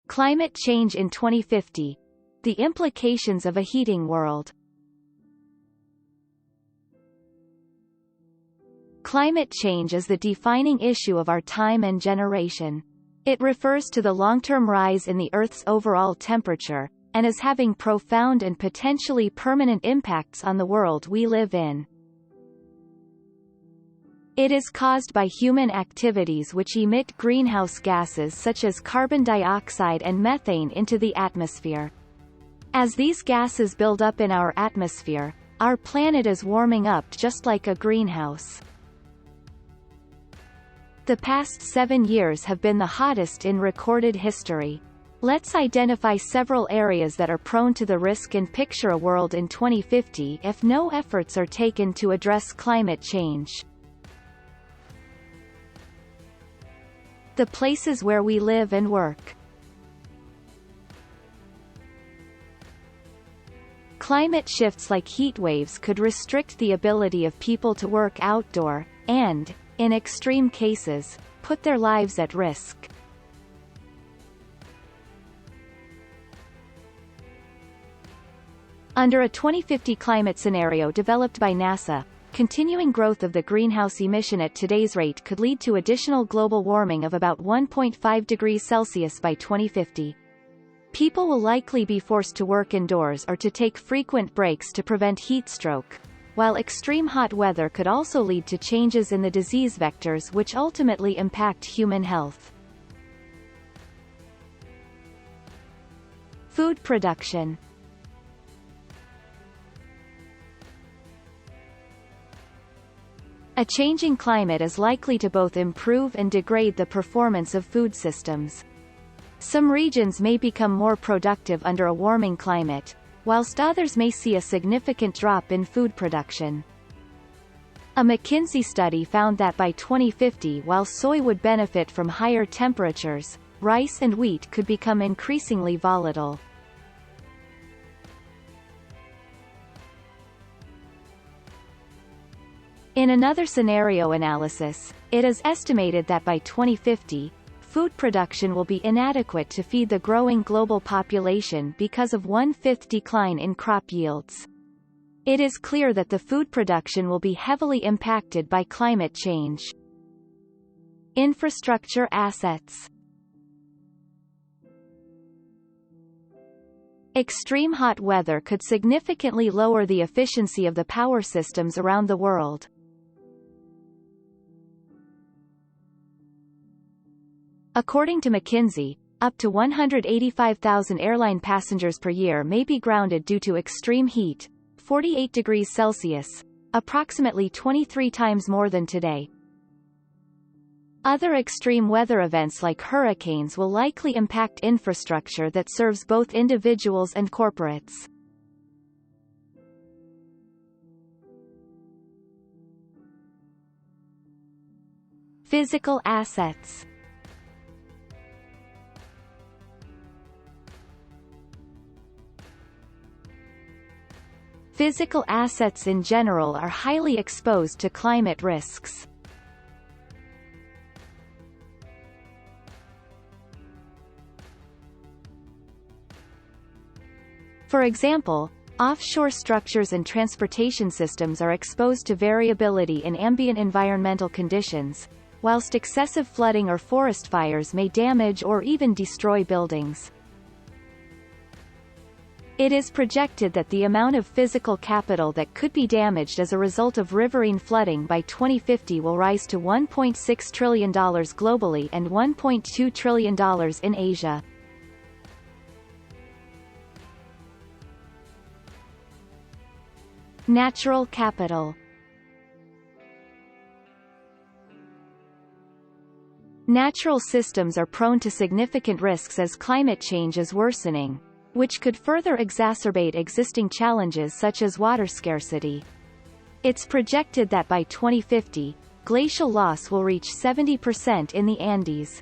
Climate change in 2050. The implications of a heating world. Climate change is the defining issue of our time and generation. It refers to the long-term rise in the Earth's overall temperature, and is having profound and potentially permanent impacts on the world we live in. It is caused by human activities which emit greenhouse gases such as carbon dioxide and methane into the atmosphere. As these gases build up in our atmosphere, our planet is warming up just like a greenhouse. The past 7 years have been the hottest in recorded history. Let's identify several areas that are prone to the risk and picture a world in 2050 if no efforts are taken to address climate change. The places where we live and work. Climate shifts like heat waves could restrict the ability of people to work outdoor, and, in extreme cases, put their lives at risk. Under a 2050 climate scenario developed by NASA, continuing growth of the greenhouse emission at today's rate could lead to additional global warming of about 1.5 degrees Celsius by 2050. People will likely be forced to work indoors or to take frequent breaks to prevent heat stroke, while extreme hot weather could also lead to changes in the disease vectors which ultimately impact human health. Food production. A changing climate is likely to both improve and degrade the performance of food systems. Some regions may become more productive under a warming climate, whilst others may see a significant drop in food production. A McKinsey study found that by 2050, while soy would benefit from higher temperatures, rice and wheat could become increasingly volatile. In another scenario analysis, it is estimated that by 2050, food production will be inadequate to feed the growing global population because of 1/5 decline in crop yields. It is clear that the food production will be heavily impacted by climate change. Infrastructure assets. Extreme hot weather could significantly lower the efficiency of the power systems around the world. According to McKinsey, up to 185,000 airline passengers per year may be grounded due to extreme heat, 48 degrees Celsius, approximately 23 times more than today. Other extreme weather events like hurricanes will likely impact infrastructure that serves both individuals and corporates. Physical assets. Physical assets in general are highly exposed to climate risks. For example, offshore structures and transportation systems are exposed to variability in ambient environmental conditions, whilst excessive flooding or forest fires may damage or even destroy buildings. It is projected that the amount of physical capital that could be damaged as a result of riverine flooding by 2050 will rise to $1.6 trillion globally and $1.2 trillion in Asia. Natural capital. Natural systems are prone to significant risks as climate change is worsening, which could further exacerbate existing challenges such as water scarcity. It's projected that by 2050, glacial loss will reach 70% in the Andes.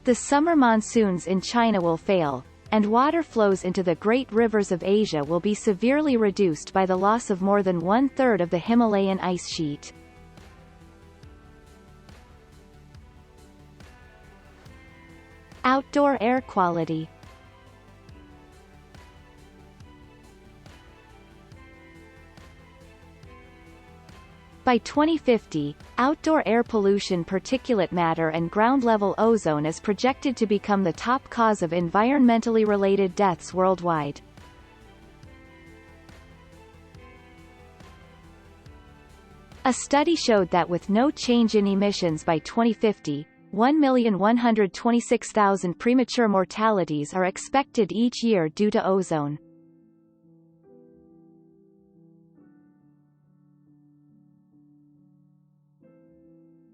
The summer monsoons in China will fail, and water flows into the great rivers of Asia will be severely reduced by the loss of more than 1/3 of the Himalayan ice sheet. Outdoor air quality. By 2050, outdoor air pollution, particulate matter and ground-level ozone is projected to become the top cause of environmentally related deaths worldwide. A study showed that with no change in emissions by 2050, 1,126,000 premature mortalities are expected each year due to ozone.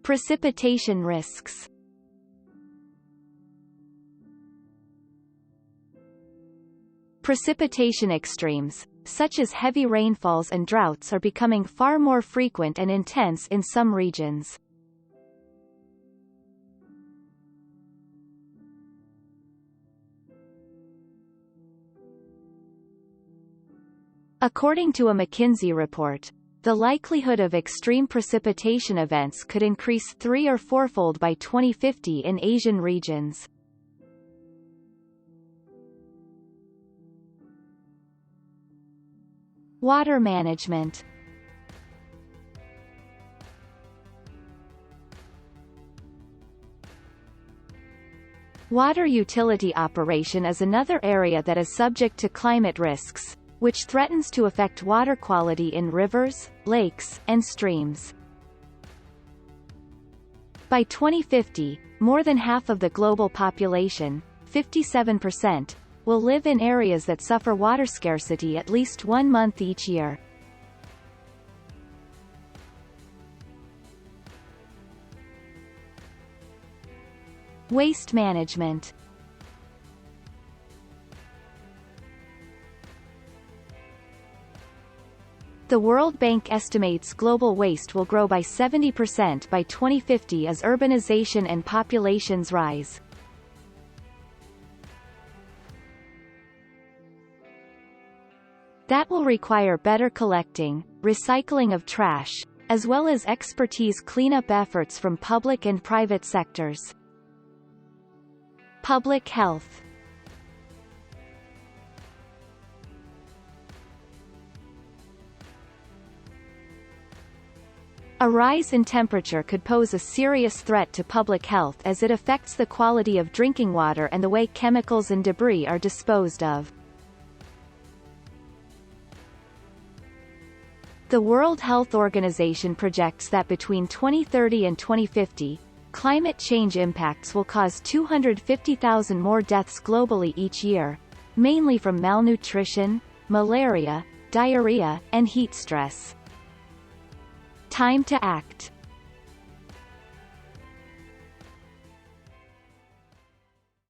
Precipitation risks. Precipitation extremes, such as heavy rainfalls and droughts, are becoming far more frequent and intense in some regions. According to a McKinsey report, the likelihood of extreme precipitation events could increase 3- or 4-fold by 2050 in Asian regions. Water management. Water utility operation is another area that is subject to climate risks, which threatens to affect water quality in rivers, lakes, and streams. By 2050, more than half of the global population, 57%, will live in areas that suffer water scarcity at least 1 month each year. Waste management. The World Bank estimates global waste will grow by 70% by 2050 as urbanization and populations rise. That will require better collecting, recycling of trash, as well as expertise cleanup efforts from public and private sectors. Public health. A rise in temperature could pose a serious threat to public health as it affects the quality of drinking water and the way chemicals and debris are disposed of. The World Health Organization projects that between 2030 and 2050, climate change impacts will cause 250,000 more deaths globally each year, mainly from malnutrition, malaria, diarrhea, and heat stress. Time to act.